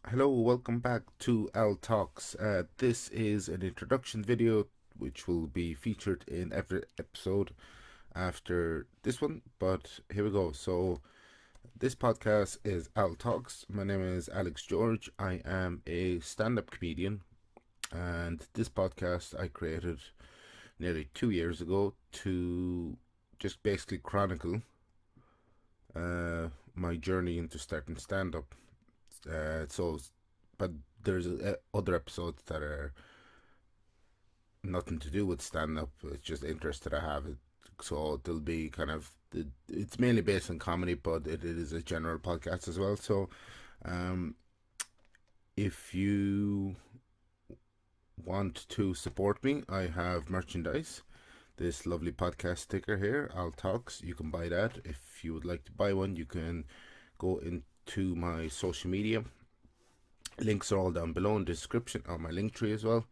Hello, welcome back to Al Talks. This is an introduction video which will be featured in every episode after this one. But here we go. So, this podcast is Al Talks. My name is Alex George. I am a stand up comedian, and this podcast I created nearly 2 years ago to just basically chronicle my journey into starting stand up. So, but there's other episodes that are nothing to do with stand up. It's just interest that I have. So there'll be it's mainly based on comedy, but it is a general podcast as well. So, um, if you want to support me, I have merchandise. This lovely podcast sticker here, Al Talks. You can buy that. If you would like to buy one, you can go into my social media. Links are all down below in the description on my link tree as well.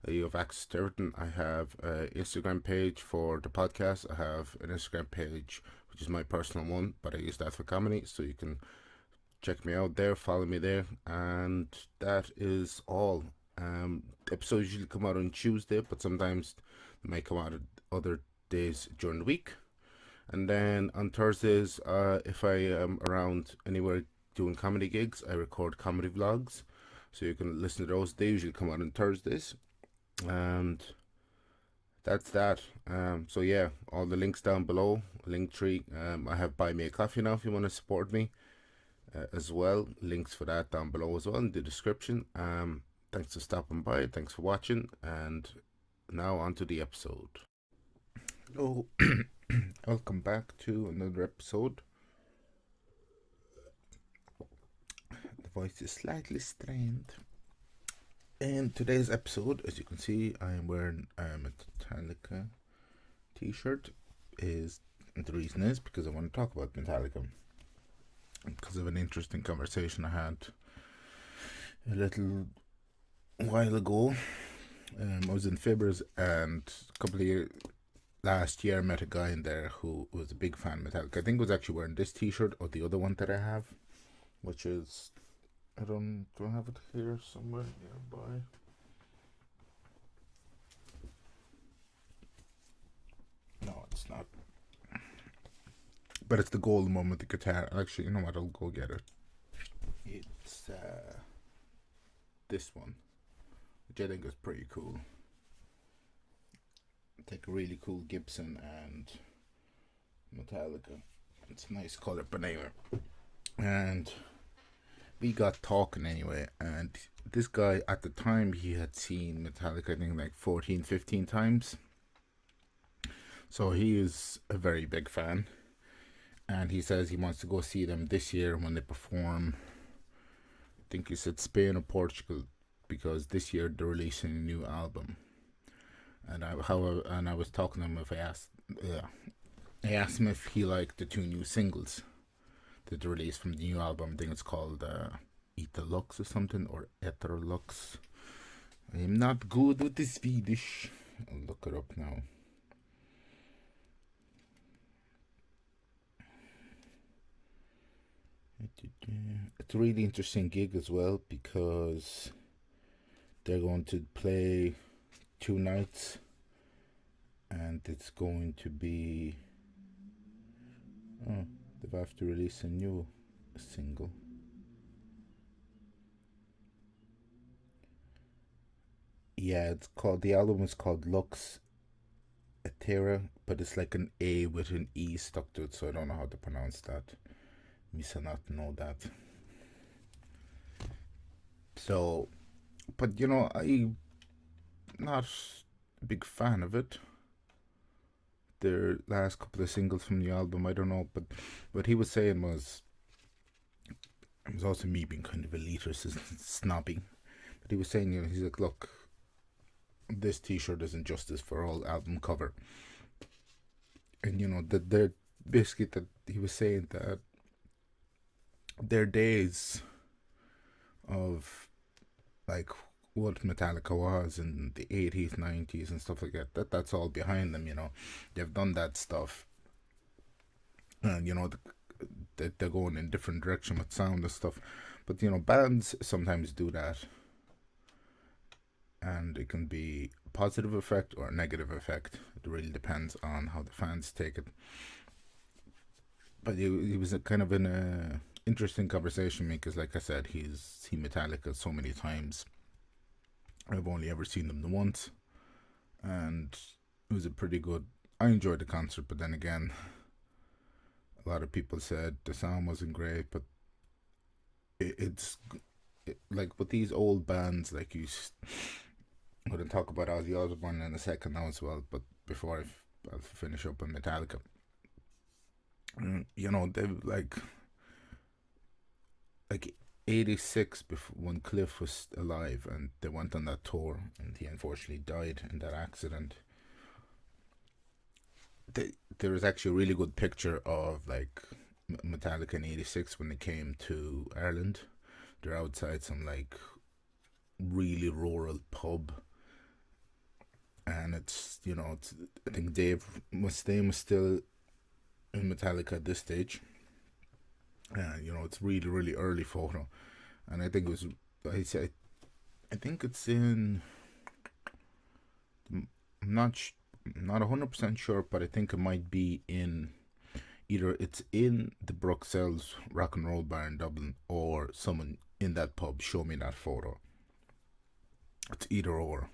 You have access to everything. I have an Instagram page for the podcast. I have an Instagram page which is my personal one, but I use that for comedy, so you can check me out there, follow me there, and that is all. Episodes usually come out on Tuesday, but sometimes they might come out at other days during the week. And then on Thursdays, if I am around anywhere doing comedy gigs, I record comedy vlogs, so you can listen to those. They usually come out on Thursdays, and that's that. So yeah, all the links down below, link tree. I have Buy Me a Coffee now if you want to support me as well. Links for that down below as well in the description. Thanks for stopping by. Thanks for watching, and now on to the episode. Hello, welcome back to another episode. The voice is slightly strained. In today's episode, as you can see, I am wearing a Metallica t-shirt. The reason is because I want to talk about Metallica, because of an interesting conversation I had a little while ago. I was in Fibbers, and a couple of years last year I met a guy in there who was a big fan of Metallica. I think was actually wearing this t-shirt or the other one that I have, which is, do I have it here somewhere nearby? No, it's not. But it's the golden one with the guitar. Actually, you know what? I'll go get it. It's this one, which I think is pretty cool. Take a really cool Gibson and Metallica. It's a nice color, but anyway. And we got talking anyway, and this guy at the time, he had seen Metallica I think like 14, 15 times. So he is a very big fan, and he says he wants to go see them this year when they perform, I think he said Spain or Portugal, because this year they're releasing a new album. And I was talking to him if I asked him if he liked the two new singles that they released from the new album. I think it's called Ita Lux or something, or Etter Lux. I am not good with the Swedish. I'll look it up now. It's a really interesting gig as well, because they're going to play 2 nights, and it's going to be they've have to release a new single. Yeah, the album is called Lux Etera, but it's like an A with an E stuck to it, so I don't know how to pronounce that. Misa not know that. So, but I'm not a big fan of it. Their last couple of singles from the album, I don't know, but what he was saying was, it was also me being kind of elitist and snobby, but he was saying, he's like, look, this t-shirt isn't justice for all album cover. And that they're basically, that he was saying that their days of like what Metallica was in the 80s, 90s and stuff like that's all behind them. They've done that stuff, and they're going in different direction with sound and stuff. But bands sometimes do that, and it can be a positive effect or a negative effect. It really depends on how the fans take it. But he was a kind of an interesting conversation because, like I said, he's seen Metallica so many times. I've only ever seen them the once, and it was a pretty good. I enjoyed the concert, but then again, a lot of people said the sound wasn't great. But it's like with these old bands, like I'm going to talk about Ozzy Osbourne in a second now as well. But before I'll finish up on Metallica, they like 86 before, when Cliff was alive, and they went on that tour, and he unfortunately died in that accident. There was actually a really good picture of like Metallica in '86 when they came to Ireland. They're outside some like really rural pub, and it's I think Dave Mustaine was still in Metallica at this stage. And it's really really early photo, and I think it was I say I think it's in. I'm not 100% sure, but I think it might be in either it's in the Bruxelles Rock and Roll Bar in Dublin, or someone in that pub show me that photo. It's either or.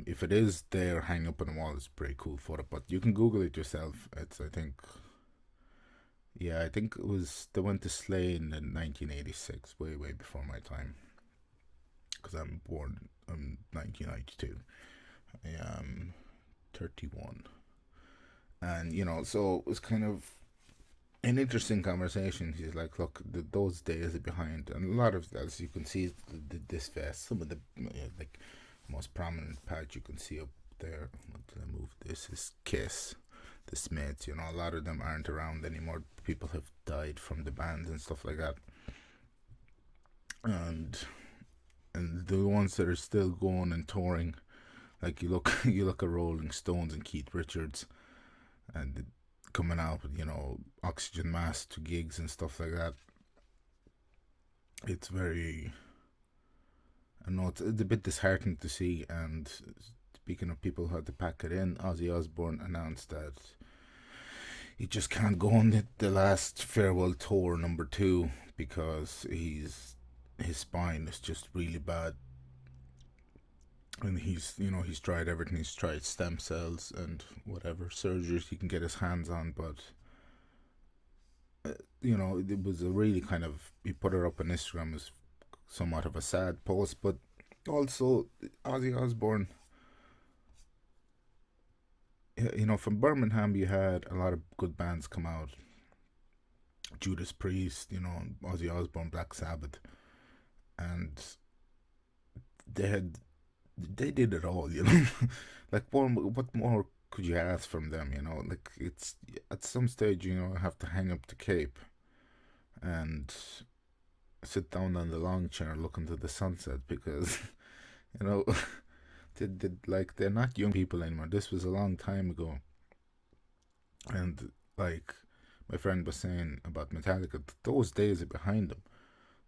If it is there hanging up on the wall, it's a pretty cool photo. But you can Google it yourself. It's I think it was they went to Slane in 1986, way way before my time, because I'm born in 1992. I am 31, and so it was kind of an interesting conversation. He's like, look, those days are behind, and a lot of, as you can see, this vest, some of the like most prominent part you can see up there. Let me move. This is Kiss, the Smiths. A lot of them aren't around anymore. People have died from the band and stuff like that, and the ones that are still going and touring, like you look at Rolling Stones and Keith Richards, and coming out with oxygen masks to gigs and stuff like that. It's very, I know it's a bit disheartening to see. And speaking of people who had to pack it in, Ozzy Osbourne announced that he just can't go on the last farewell tour #2 because his spine is just really bad, and he's tried everything. He's tried stem cells and whatever surgeries he can get his hands on, but it was a really kind of, he put it up on Instagram as somewhat of a sad post. But also Ozzy Osbourne, from Birmingham you had a lot of good bands come out. Judas Priest, Ozzy Osbourne, Black Sabbath, and they did it all. Like, what more could you ask from them? Like, it's at some stage, have to hang up the cape and sit down on the long chair and look into the sunset, because you know like, they're not young people anymore. This was a long time ago, and like my friend was saying about Metallica, those days are behind them.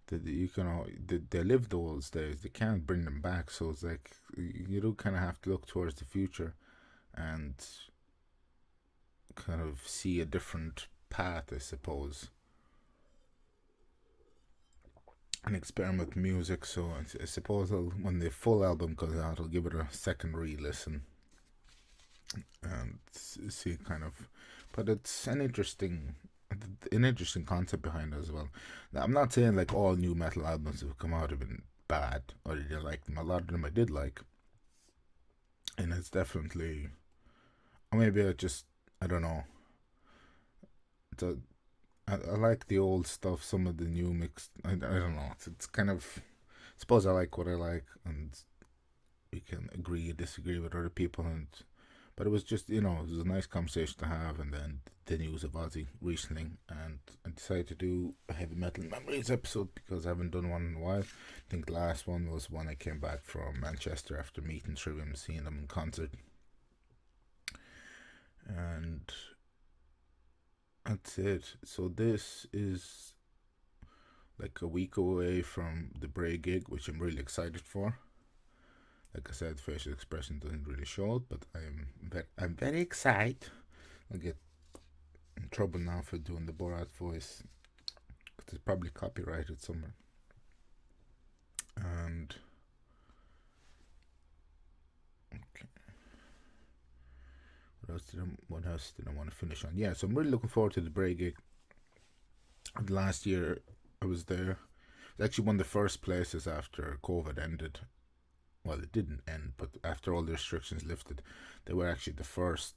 They live those days. They can't bring them back. So it's like you do kind of have to look towards the future and kind of see a different path, I suppose, and experiment with music. So I suppose when the full album comes out, I'll give it a second re-listen and see kind of. But it's an interesting concept behind it as well. Now, I'm not saying like all new metal albums that have come out have been bad or I didn't like them. A lot of them I did like, and it's definitely, or maybe I don't know. I like the old stuff. Some of the new mixed, I don't know. It's kind of, I suppose I like what I like, and we can agree or disagree with other people. And but it was just, it was a nice conversation to have. And then the news of Ozzy recently, and I decided to do a heavy metal memories episode because I haven't done one in a while. I think the last one was when I came back from Manchester after meeting Trivium and seeing them in concert. And that's it. So this is like a week away from the Bray gig, which I'm really excited for. Like I said, facial expression doesn't really show it, but I'm very excited. I'll get in trouble now for doing the Borat voice because it's probably copyrighted somewhere. And okay, what else did I want to finish on? Yeah, so I'm really looking forward to the Bray gig. Last year I was there. It's actually one of the first places after COVID ended. Well, it didn't end, but after all the restrictions lifted, they were actually the first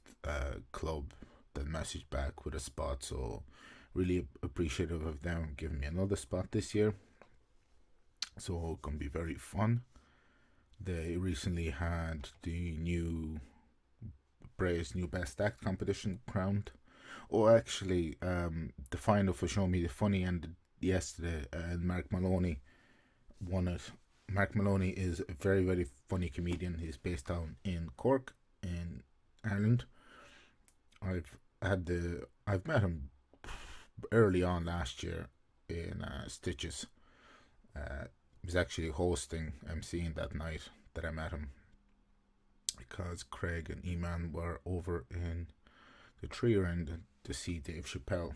club that messaged back with a spot. So, really appreciative of them giving me another spot this year. So, it can be very fun. They recently had the new Bray's new best act competition crowned. Or actually, the final for Show Me the Funny ended yesterday, and Mark Maloney won it. Mark Maloney is a very, very funny comedian. He's based down in Cork, in Ireland. I've met him early on last year in Stitches. He was actually hosting MCing that night that I met him because Craig and Eman were over in the tree end to see Dave Chappelle.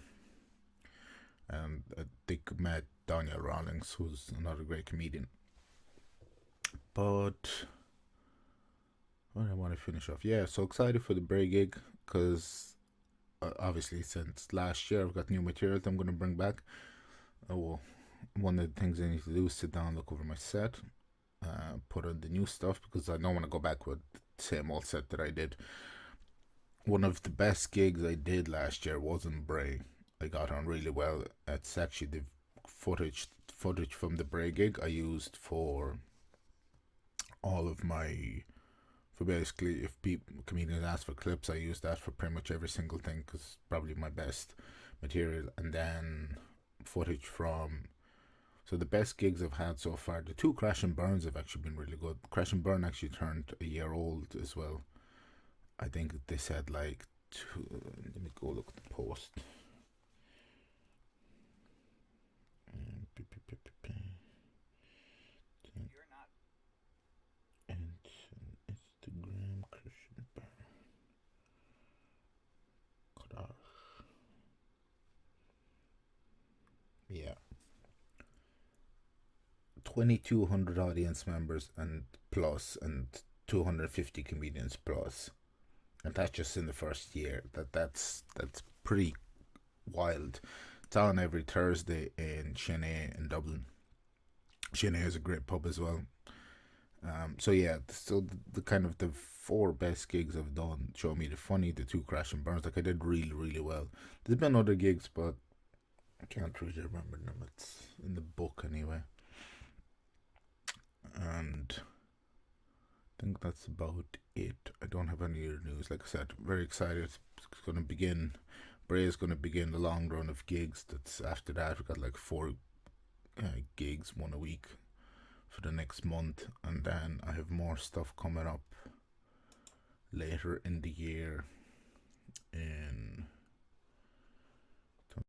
And they met Daniel Rawlings, who's another great comedian. But what I want to finish off, yeah, so excited for the Bray gig because obviously since last year I've got new material that I'm going to bring back. Oh, well, one of the things I need to do is sit down, look over my set, put on the new stuff because I don't want to go back with the same old set that I did. One of the best gigs I did last year was in Bray. I got on really well. It's actually the footage from the Bray gig I used for all of my, for basically if comedians ask for clips, I use that for pretty much every single thing because probably my best material. And then footage from, so the best gigs I've had so far, the two Crash and Burns have actually been really good. Crash and Burn actually turned a year old as well. I think they said like let me go look at the post. Instagram Christian Burn. Yeah. 2,200 audience members and plus, and 250 comedians plus, and that's just in the first year. That's pretty wild. It's on every Thursday in Chennai in Dublin. Chennai is a great pub as well. So yeah, so the kind of the four best gigs I've done: Show Me the Funny, the two Crash and Burns. Like I did really, really well. There's been other gigs, but I can't really remember them. It's in the book anyway. And I think that's about it. I don't have any other news. Like I said, very excited. It's going to begin. Bray is going to begin the long run of gigs. That's after that. We've got like four gigs, one a week for the next month, and then I have more stuff coming up later in the year. In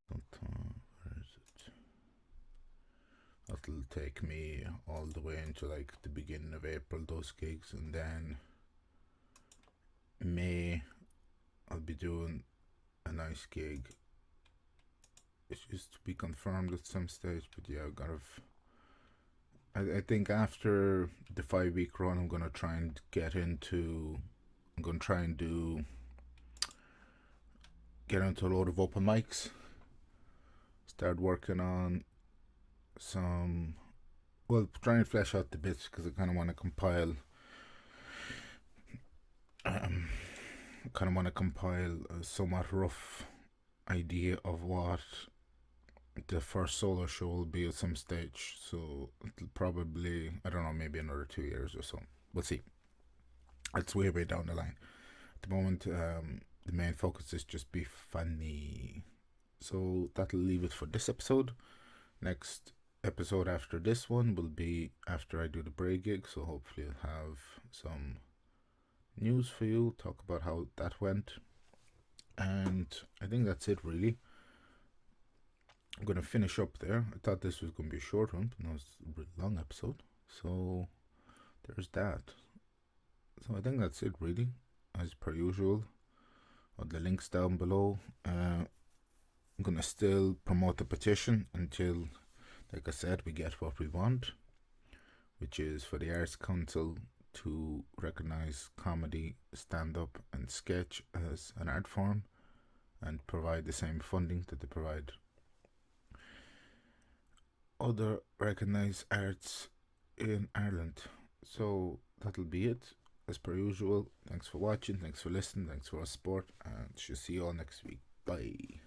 where is it? That'll take me all the way into like the beginning of April. Those gigs, and then May I'll be doing a nice gig. It's just to be confirmed at some stage, but yeah, I've got to. I think after the 5 week run, I'm gonna try and get into. I'm gonna try and get into a load of open mics. Start working on some. Well, try and flesh out the bits because I kind of want to compile. Kind of want to compile a somewhat rough idea of what the first solo show will be at some stage. So it'll probably, I don't know, maybe another 2 years or so. We'll see. It's way, way down the line. At the moment, the main focus is just be funny. So that'll leave it for this episode. Next episode after this one will be after I do the Bray gig. So hopefully I'll have some news for you, talk about how that went. And I think that's it really. I'm going to finish up there. I thought this was going to be a short one, but no, it's a really long episode. So there's that. So I think that's it, really. As per usual, the links down below. I'm going to still promote the petition until, like I said, we get what we want, which is for the Arts Council to recognise comedy, stand-up and sketch as an art form and provide the same funding that they provide other recognised arts in Ireland. So that'll be it. As per usual, thanks for watching, thanks for listening, thanks for our support, and she'll see you all next week. Bye.